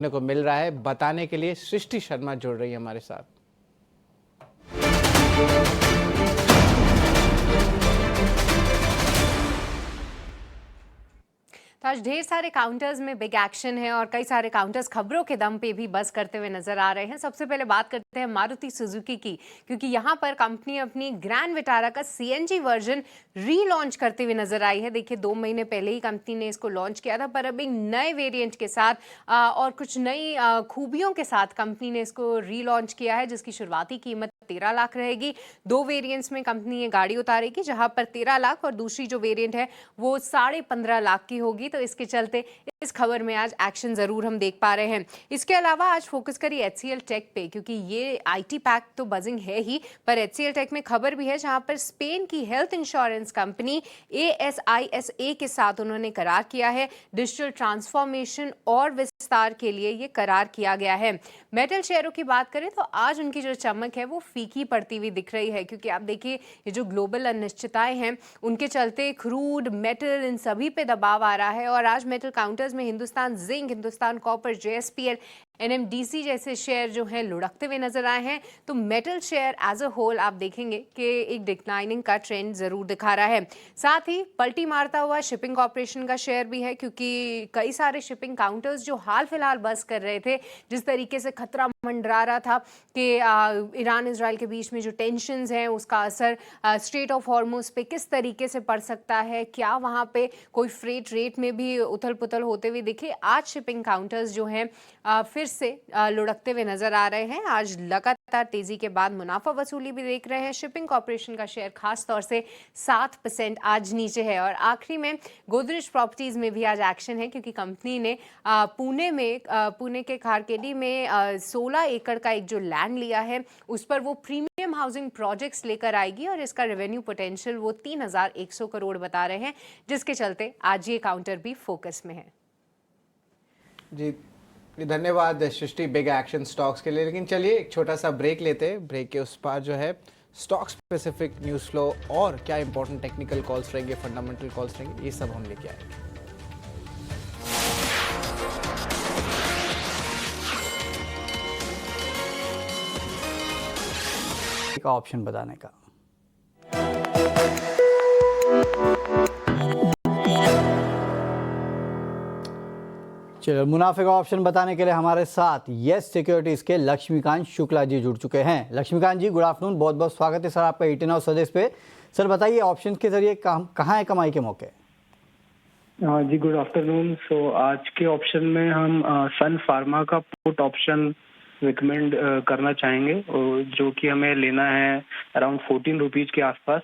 को मिल रहा है। बताने के लिए सृष्टि शर्मा जुड़ रही है हमारे साथ। तो आज ढेर सारे काउंटर्स में बिग एक्शन है और कई सारे काउंटर्स खबरों के दम पे भी बस करते हुए नजर आ रहे हैं। सबसे पहले बात करते हैं मारुति सुजुकी की, क्योंकि यहाँ पर कंपनी अपनी ग्रैंड विटारा का सीएनजी वर्जन रीलॉन्च करते हुए नजर आई है। देखिए 2 महीने पहले ही कंपनी ने इसको लॉन्च किया था, पर अब एक नए वेरिएंट के साथ और कुछ नई खूबियों के साथ कंपनी ने इसको रीलॉन्च किया है, जिसकी शुरुआती कीमत 13 लाख रहेगी। 2 वेरिएंट्स में कंपनी ये गाड़ी उतारेगी, जहां पर 13 लाख और दूसरी जो वेरिएंट है वो 15.5 लाख की होगी। तो इसके चलते इस खबर में आज एक्शन जरूर हम देख पा रहे हैं। इसके अलावा आज फोकस करिए एचसीएल टेक पे, क्योंकि ये आईटी पैक तो बजिंग है ही, पर एचसीएल टेक में खबर भी है जहां पर स्पेन की हेल्थ इंश्योरेंस कंपनी ASISA के साथ उन्होंने करार किया है। डिजिटल ट्रांसफॉर्मेशन और विस्तार के लिए ये करार किया गया है। मेटल शेयरों की बात करें तो आज उनकी जो चमक है वो फीकी पड़ती हुई दिख रही है, क्योंकि आप देखिए ये जो ग्लोबल अनिश्चितताएं हैं उनके चलते क्रूड, मेटल, इन सभी पे दबाव आ रहा है। और आज मेटल काउंटर्स में Hindustan zinc, Hindustan copper, JSPL, NMDC जैसे शेयर जो हैं लुढ़कते हुए नजर आए हैं। तो metal share as a whole आप देखेंगे कि एक डिक्लाइनिंग का ट्रेंड जरूर दिखा रहा है। साथ ही पलटी मारता हुआ शिपिंग कॉर्पोरेशन का शेयर भी है, क्योंकि कई सारे शिपिंग काउंटर्स जो हाल फिलहाल बस कर रहे थे, जिस तरीके से खतरा मंडरा रहा था कि ईरान इजराइल के बीच में जो टेंशंस हैं उसका असर स्ट्रेट ऑफ हॉर्मुज पे किस तरीके से पड़ सकता है, क्या वहां पे कोई फ्रेट रेट में भी उथल पुथल होते हुए दिखे। आज शिपिंग काउंटर्स जो हैं फिर से लुढ़कते हुए नजर आ रहे हैं। आज लगातार तेजी के बाद मुनाफा वसूली भी देख रहे हैं। शिपिंग कॉर्पोरेशन का शेयर खास तौर से 7% आज नीचे है। और आखिरी में गोदरेज प्रॉपर्टीज में भी आज एक्शन है, क्योंकि कंपनी ने पुणे के खारकेडी में 16 एकड़ का एक जो लैंड लिया है उस पर वो प्रीमियम हाउसिंग प्रोजेक्ट्स लेकर आएगी और इसका रेवेन्यू पोटेंशियल वो 3100 करोड़ बता रहे हैं, जिसके चलते आज ये काउंटर भी फोकस में है। जी धन्यवाद सृष्टि बिग एक्शन स्टॉक्स के लिए। लेकिन चलिए एक छोटा सा ब्रेक लेते हैं। ब्रेक के उस पार जो है स्टॉक स्पेसिफिक न्यूज़ फ्लो और क्या इंपॉर्टेंट टेक्निकल कॉल्स रहेंगे, फंडामेंटल कॉल्स रहेंगे, ये सब हम लेके आएंगे। का ऑप्शन बताने का चलो, मुनाफे का ऑप्शन बताने के लिए हमारे साथ यस सिक्योरिटीज के लक्ष्मीकांत शुक्ला जी जुड़ चुके हैं। लक्ष्मीकांत जी, गुड आफ्टरनून, बहुत बहुत स्वागत है सर आपका 18 हाउस सजेस्ट पे। सर बताइए ऑप्शन के जरिए कहाँ है कमाई के मौके? जी गुड आफ्टरनून। सो आज के ऑप्शन में हम सन फार्मा का पुट ऑप्शन रिकमेंड करना चाहेंगे, जो कि हमें लेना है अराउंड 14 रुपीज के आसपास।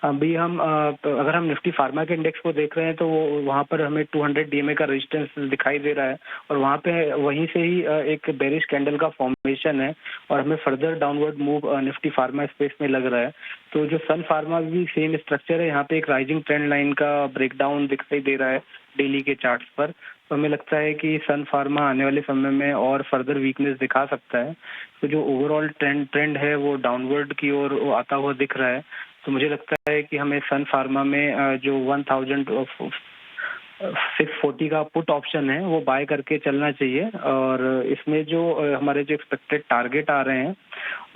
अभी हम अगर हम निफ्टी फार्मा के इंडेक्स को देख रहे हैं तो वहाँ पर हमें 200 DMA का रेजिस्टेंस दिखाई दे रहा है और वहाँ पे वहीं से ही एक बेरिश कैंडल का फॉर्मेशन है और हमें further downward move Nifty pharma space में लग रहा है। तो जो सन फार्मा भी सेम स्ट्रक्चर है, यहाँ पे एक राइजिंग ट्रेंड लाइन का ब्रेकडाउन दिखाई दे रहा है डेली के चार्ट्स पर। तो हमें लगता है कि सन फार्मा आने वाले समय में और फर्दर वीकनेस दिखा सकता है। तो जो ओवरऑल ट्रेंड है वो डाउनवर्ड की ओर आता हुआ दिख रहा है। तो मुझे लगता है कि हमें सन फार्मा में जो 1640 का पुट ऑप्शन है वो बाय करके चलना चाहिए। और इसमें जो हमारे जो एक्सपेक्टेड टारगेट आ रहे हैं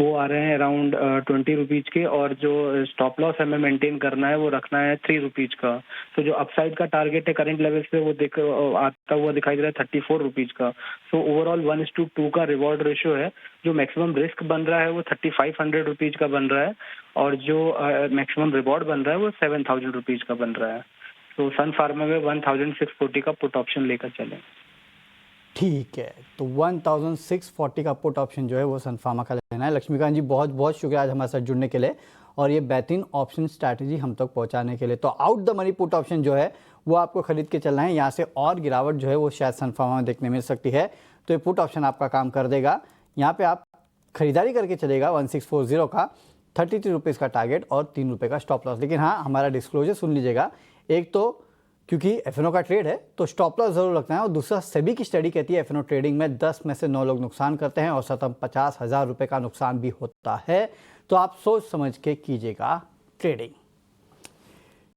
वो आ रहे हैं अराउंड 20 रुपीज के, और जो स्टॉप लॉस हमें मेंटेन करना है वो रखना है 3 रुपीज का। तो जो अपसाइड का टारगेट है करंट लेवल से वो आता हुआ दिखाई दे रहा है 34 रुपीज का। तो ओवरऑल 1:2 का रिवॉर्ड रेशियो है। जो मैक्सिमम रिस्क बन रहा है वो 3500 रुपीज का बन रहा है और जो मैक्सिमम रिवॉर्ड बन रहा है वो 7000 रुपीज का बन रहा है। तो सन फार्मा में 1640 का पुट ऑप्शन लेकर चलें। ठीक है, तो 1640 का पुट ऑप्शन जो है वो सन फार्मा का लेना है। लक्ष्मीकांत जी बहुत बहुत शुक्रिया आज हमारे साथ जुड़ने के लिए और ये बेहतरीन ऑप्शन स्ट्रैटेजी हम तक पहुंचाने के लिए। तो out the money put option जो है वो आपको खरीद के चलना है। यहाँ से और गिरावट जो है वो शायद सन फार्मा में देखने मिल सकती है, तो ये पुट ऑप्शन आपका काम कर देगा। यहाँ पे आप खरीदारी करके चलेगा 1640 का, 33 रुपीज़ का टारगेट और 3 रुपये का स्टॉप लॉस। लेकिन हाँ, हमारा डिस्क्लोजर सुन लीजिएगा, एक तो क्योंकि एफएनओ का ट्रेड है तो स्टॉप लॉस जरूर रखना है, और दूसरा सेबी की स्टडी कहती है एफएनओ ट्रेडिंग में 10 में से 9 लोग नुकसान करते हैं और औसतन 50,000 रुपये का नुकसान भी होता है। तो आप सोच समझ के कीजिएगा ट्रेडिंग।